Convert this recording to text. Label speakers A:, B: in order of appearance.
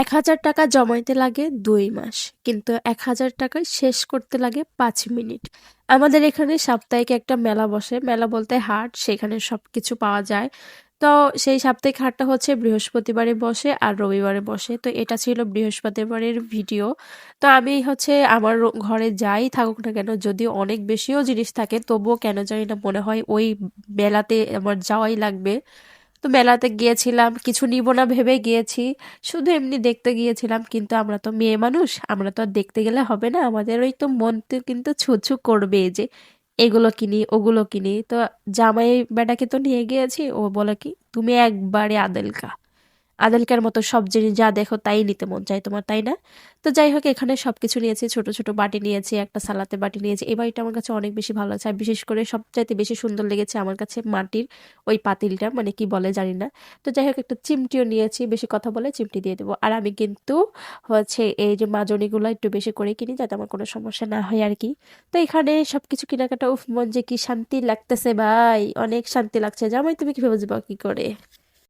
A: ১,০০০ টাকা জমাইতে লাগে ২ মাস, কিন্তু ১,০০০ টাকায় শেষ করতে লাগে ৫ মিনিট। আমাদের এখানে সাপ্তাহিক একটা মেলা বসে, মেলা বলতে হাট, সেখানে সবকিছু পাওয়া যায়। তো সেই সাপ্তাহিক হাটটা হচ্ছে বৃহস্পতিবারে বসে আর রবিবারে বসে। তো এটা ছিল বৃহস্পতিবারের ভিডিও। তো আমি হচ্ছে আমার ঘরে যাই থাকুক না কেন, যদিও অনেক বেশিও জিনিস থাকে, তবুও কেন জানি না মনে হয় ওই মেলাতে আমার যাওয়াই লাগবে। তো মেলাতে গিয়েছিলাম, কিছু নিব না ভেবে গিয়েছি, শুধু এমনি দেখতে গিয়েছিলাম। কিন্তু আমরা তো মেয়ে মানুষ, আমরা তো আর দেখতে গেলে হবে না, আমাদের ওই তো মন তো কিন্তু ছুঁছু করবে যে এগুলো কিনি ওগুলো কিনি। তো জামাই বেটাকে তো নিয়ে গিয়েছি, ও বলে কি তুমি একবারে আদেলকা, আদেলকার মতো সব জিনিস যা দেখো তাই নিতে মন চায় তোমার, তাই না? তো যাই হোক, এখানে সবকিছু নিয়েছি, ছোট ছোট বাটি নিয়েছি, একটা সালাতে বাটি নিয়েছি। এই বাটিটা আমার কাছে অনেক বেশি ভালো লাগছে, আর বিশেষ করে সবচাইতে বেশি সুন্দর লেগেছে আমার কাছে মাটির ওই পাতিলটা, মানে কি বলে জানি না। তো যাই হোক, একটা চিমটিও নিয়েছি, বেশি কথা বলে চিমটি দিয়ে দেবো। আর আমি কিন্তু হচ্ছে এই যে মাজনিগুলো একটু বেশি করে কিনি, যাতে আমার কোনো সমস্যা না হয় আর কি। তো এখানে সবকিছু কেনাকাটা, উফ মন যে কি শান্তি লাগতেছে ভাই, অনেক শান্তি লাগছে। জামাই তুমি কিভাবে যাবো কি করে?